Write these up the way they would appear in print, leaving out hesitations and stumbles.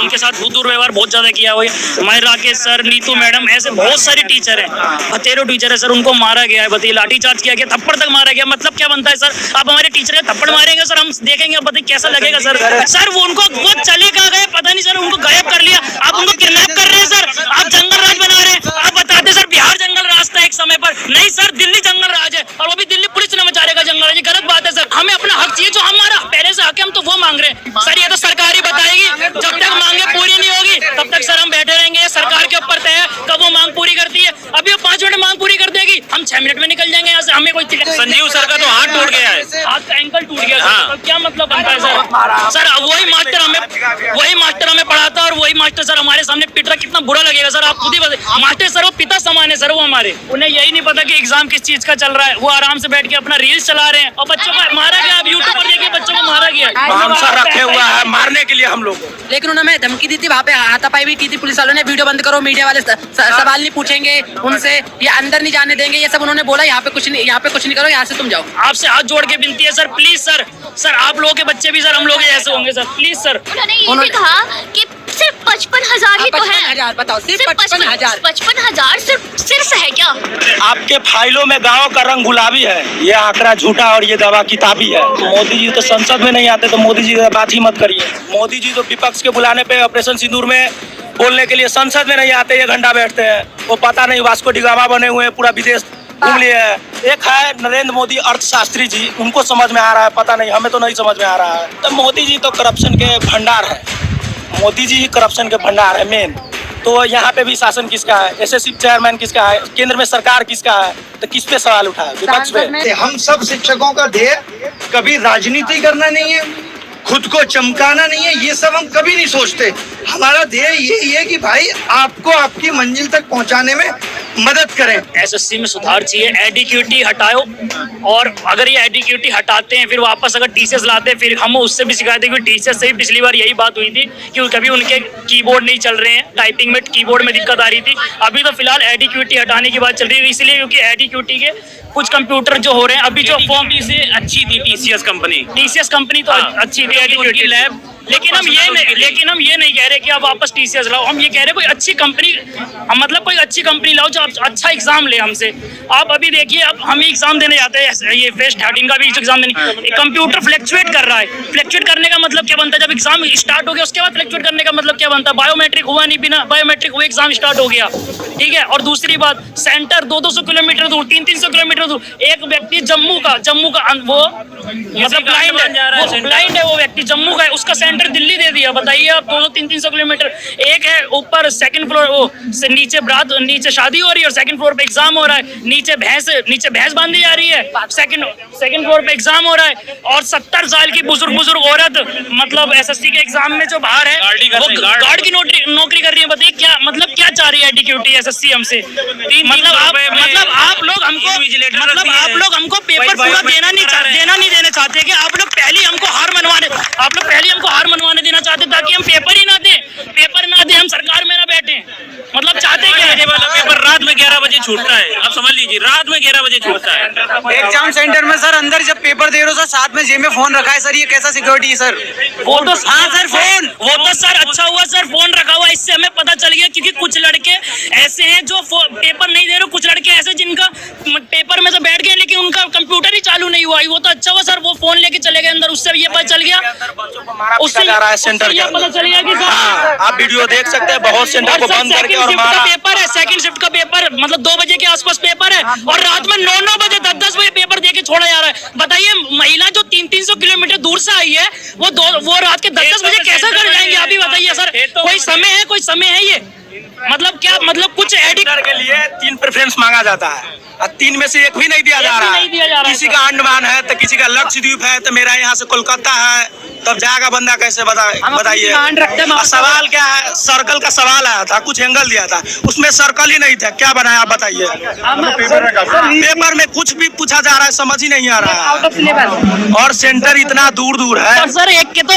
उनके साथ दुर्व्यवहार बहुत ज्यादा किया हुआ है। हमारे राकेश सर, नीतू मैडम, ऐसे बहुत सारे टीचर हैं, 13 टीचर है सर, उनको मारा गया है, बताइए लाठी चार्ज किया गया, थप्पड़ तक मारा गया। मतलब क्या बनता है सर? आप हमारे टीचर के थप्पड़ मारेंगे सर, हम देखेंगे बताइए कैसा लगेगा सर। सर वो चले कहाँ गए पता नहीं सर, उनको गायब कर लिया। आप उनको किडनैप कर रहे हैं सर, आप जंगल राज बना रहे हैं। आप बताते सर बिहार जंगल राज था एक समय पर, नहीं सर दिल्ली जंगल राज है, और वो भी दिल्ली पुलिस ने मचा रहेगा जंगल राज। ये गलत बात है सर, हमें अपना हक चाहिए जो हमारा पहले से हक है, हम तो वो मांग रहे हैं सर। ये तो सरकार ही बताएगी, जब तक मांगे पूरी नहीं होगी तब तक सर हम बैठे रहेंगे। सरकार के ऊपर तय है कब वो मांग पूरी करती है। अभी वो 5 मिनट मांग पूरी कर देगी, हम 6 मिनट में निकल जाएंगे यहाँ से। हमें कोई संजीव सर का तो हाथ टूट गया है, हाथ का एंकल टूट गया सर, तो क्या मतलब बनता है सर? सर वही मास्टर हमें पढ़ाता और वही मास्टर सर हमारे सामने पिट रहा, कितना बुरा लगेगा सर। आप खुद ही बताइए, मास्टर सर वो पिता समान है सर, वो हमारे, उन्हें यही नहीं पता कि एग्जाम किस चीज का चल रहा है। वो आराम से बैठ के अपना रील्स चला रहे हैं और बच्चों को मारा गया। आप यूट्यूब पर देखिए बच्चों को मारा गया, रखे हुआ है मारने के लिए हम लोग। लेकिन उन्होंने धमकी दी थी, वहाँ पे हाथापाई भी की थी पुलिस वालों ने। वीडियो बंद करो, मीडिया वाले सवाल नहीं पूछेंगे उनसे, ये अंदर नहीं जाने देंगे, ये सब उन्होंने बोला। यहाँ पे कुछ नहीं करो, यहाँ से तुम जाओ। आपसे हाथ जोड़ के विनती है सर, प्लीज सर, सर आप लोगों के बच्चे भी सर हम लोग जैसे होंगे सर, प्लीज सर। उन्होंने ये भी कहा कि सिर्फ 55,000 ही तो है। 55,000 बताओ, सिर्फ 55,000 55,000 सिर्फ है क्या? आपके फाइलों में गाँव का रंग गुलाबी है, ये आंकड़ा झूठा और ये दवा किताबी है। मोदी जी तो संसद में नहीं आते, तो मोदी जी की बात ही मत करिए। मोदी जी तो विपक्ष के बुलाने पे ऑपरेशन सिंदूर में बोलने के लिए संसद में नहीं आते, 1 घंटा बैठते हैं। वो पता नहीं वास्को डिगामा बने हुए हैं, पूरा विदेश घूम लिए है। एक है नरेंद्र मोदी अर्थशास्त्री जी, उनको समझ में आ रहा है, पता नहीं, हमें तो नहीं समझ में आ रहा है। तो मोदी जी तो करप्शन के भंडार है, मोदी जी ही करप्शन के भंडार है मेन। तो यहाँ पे भी शासन किसका है? एसएससी चेयरमैन किसका है? केंद्र में सरकार किसका है? तो किस पे सवाल उठा है? विपक्ष पे। हम सब शिक्षकों का ध्येय कभी राजनीति करना नहीं है, खुद को चमकाना नहीं है, ये सब हम कभी नहीं सोचते। हमारा ध्येय यही है कि भाई आपको आपकी मंजिल तक पहुंचाने में मदद करें। एसएससी में सुधार चाहिए, एडिक्यूटी हटाओ, और अगर ये एडिक्यूटी हटाते हैं फिर वापस अगर टीसीएस लाते हैं, फिर हम उससे भी शिकायत है कि टीसीएस से भी पिछली बार यही बात हुई थी कि कभी उनके कीबोर्ड नहीं चल रहे हैं, टाइपिंग में कीबोर्ड में दिक्कत आ रही थी। अभी तो फिलहाल एडिक्यूटी हटाने की बात चल रही है, इसलिए क्योंकि एडिक्यूटी के कुछ कंप्यूटर जो हो रहे हैं अभी जो फॉर्म से अच्छी थी टीसीएस कंपनी तो अच्छी थी एडिक्यूटी लैब, लेकिन हम ये नहीं कह रहे कि आप वापस टीसीएस लाओ। हम ये कह रहे हैं कोई अच्छी कंपनी, मतलब कोई अच्छी कंपनी लाओ जो अच्छा एग्जाम ले हमसे। आप अभी देखिए, अब हम एग्जाम देने जाते हैं, ये फेस 13 का भी एग्जाम देने, कंप्यूटर फ्लक्चुएट कर रहा है। फ्लक्चुएट करने का मतलब क्या बनता है? जब एग्जाम स्टार्ट हो गया उसके बाद फ्लक्चुएट करने का मतलब क्या बनता है? बायोमेट्रिक हुआ नहीं, बिना बायोमेट्रिक हुए एग्जाम स्टार्ट हो गया, ठीक है। और दूसरी बात, सेंटर 200-200 किलोमीटर दूर, 300-300 किलोमीटर दूर। एक व्यक्ति जम्मू का वो मतलब ब्लाइंड है, वो व्यक्ति जम्मू का है, उसका सेंटर दिल्ली दे दिया। बताइए आप, 200-300 किलोमीटर। एक है ऊपर सेकंड फ्लोर, वो नीचे शादी हो रही है और सेकंड फ्लोर पे एग्जाम हो रहा है, नीचे भैंस बांधी जा रही है, सेकंड फ्लोर पे एग्जाम हो रहा है। और 70 साल की बुजुर्ग औरत मतलब एसएससी के एग्जाम में जो बाहर है वो गार्ड की नौकरी कर रही है। बताइए क्या मतलब, क्या चाह रही है एडिक्यूटी एसएससी हमसे? मतलब आप लोग हमको पेपर पूरा देना नहीं देना चाहते कि आप लोग पहले हमको हार मनवाने देना चाहते ताकि हम पेपर ना दें, हम सरकार में ना बैठे। मतलब चाहते क्या है? पेपर रात में 11 बजे छूटता है, आप समझ लीजिए, रात में 11 बजे छूटता है। एग्जाम सेंटर में सर अंदर जब पेपर दे रहे हो सर, साथ में जेब में फोन रखा है सर, ये कैसा सिक्योरिटी है सर? वो तो हाँ सर, वो तो सर अच्छा हुआ सर फोन रखा हुआ, इससे हमें पता चल गया। क्योंकि कुछ लड़के ऐसे हैं जो पेपर नहीं दे रहे, कुछ लड़के ऐसे जिनका पेपर में तो बैठ गए लेकिन उनका कंप्यूटर ही चालू नहीं हुआ। वो तो अच्छा हुआ सर, वो फोन लेके चले गए अंदर, उससे ये पता चल गया, उससे जा रहा है सेंटर ये पता चल गया कि सर आप वीडियो देख सकते हैं, बहुत सेंटर को बंद करके और मारा। पेपर है, सेकंड शिफ्ट का पेपर, मतलब 2 बजे के आसपास पेपर है और रात में 9-9 बजे 10-10 बजे पेपर देके छोड़ा जा रहा है। बताइए महिला जो 300-300 किलोमीटर दूर से आई है, वो रात के 10-10 बजे कैसा कर जाएंगे? अभी बताइए सर, कोई समय है ये? मतलब क्या, मतलब कुछ एडिक्टर के लिए 3 प्रेफरेंस मांगा जाता है, 3 में से एक भी नहीं दिया जा रहा है। किसी का अंडमान है तो किसी का लक्षद्वीप है, तो मेरा यहाँ से कोलकाता है, तब जाएगा बंदा कैसे? बताइए। सवाल क्या है? सर्कल का सवाल आया था, कुछ एंगल दिया था, उसमें सर्कल ही नहीं था, क्या बनाया आप बताइए? पेपर में कुछ भी पूछा जा रहा है, समझ ही नहीं आ रहा है। और सेंटर इतना दूर है सर, एक के तो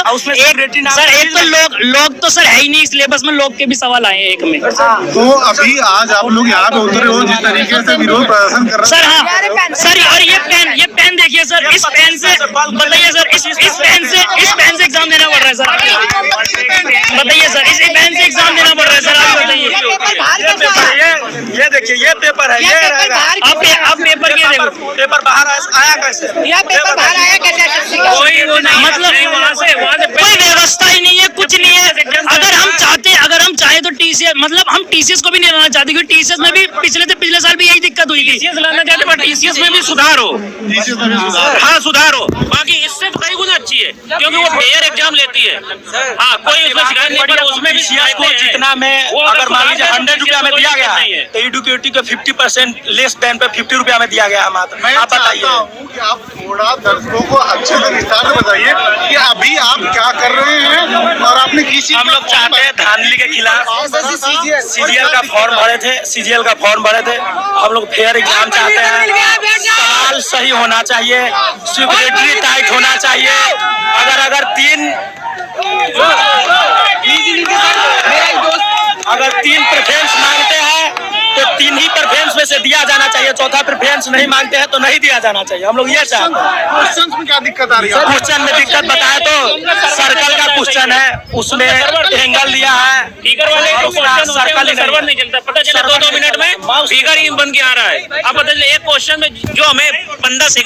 लोग तो सर है ही नहीं सिलेबस में, लोग के भी सवाल आए एक में। तो अभी आज आप लोग यहाँ पे उतरे हो, जिस तरीके से विरोध प्रदर्शन कर रहे हैं सर, हाँ सर, और ये पेन देखिए सर, इस पेन से बताइए सर, इस पेन से एग्जाम देना पड़ रहा है सर। बताइए सर, इसी पेन से एग्जाम देना पड़ रहा है सर, आप बताइए। ये देखिए, ये पेपर है, ये रहेगा। आप पेपर के देखो, पेपर बाहर आया कैसे? पेपर बाहर आया कैसे? कोई वो नहीं, मतलब वहाँ से कोई व्यवस्था ही नहीं है, कुछ नहीं है। अगर हम चाहे तो टीसीएस, मतलब हम टीसीएस को भी नहीं लाना चाहते, क्योंकि टीसीएस में भी पिछले साल भी यही दिक्कत हुई थी। टीसीएस लाना चाहते पर टीसीएस में भी सुधार हो, हाँ सुधार हो। बाकी इससे तो कई गुना अच्छी है, क्योंकि वो फेयर एग्जाम लेती है। हाँ, कोई उसमें शिकायत नहीं, पर उसमें भी शिकायत को जितना में अगर मान लीजिए 100 रुपया में दिया गया है, तो एडुकेटी को 50% लेस देन पे 50 रुपया में दिया गया है मात्र। मैं आप बताइए चाहता हूं कि आप थोड़ा दर्शकों को अच्छे से विस्तार से बताइए कि अभी आप क्या कर रहे हैं और आपने किसी हम लोग चाहते हैं धांधली के खिलाफ सीजीएल का फॉर्म भरे थे, सीजीएल का फॉर्म भरे थे। हम लोग फेयर एग्जाम चाहते हैं, सवाल सही होना चाहिए, सिक्योरिटी टाइट होना चाहिए। अगर तीन प्रेफरेंस मांगते हैं तो 3 ही प्रेफरेंस में से दिया जाना चाहिए, चौथा प्रेफरेंस नहीं मांगते हैं तो नहीं दिया जाना चाहिए। हम लोग ये चाहते हैं। क्वेश्चन में क्या दिक्कत आ रही है? क्वेश्चन में दिक्कत बताए तो सर्कल का क्वेश्चन है, उसमें एंगल दिया है, फिगर वाले को क्वेश्चन सर्कल ही सर्वर नहीं चलता, पता चला 2-2 मिनट में फिगर ही बन के आ रहा है। अब बदल एक क्वेश्चन में जो हमें 15 सेकंड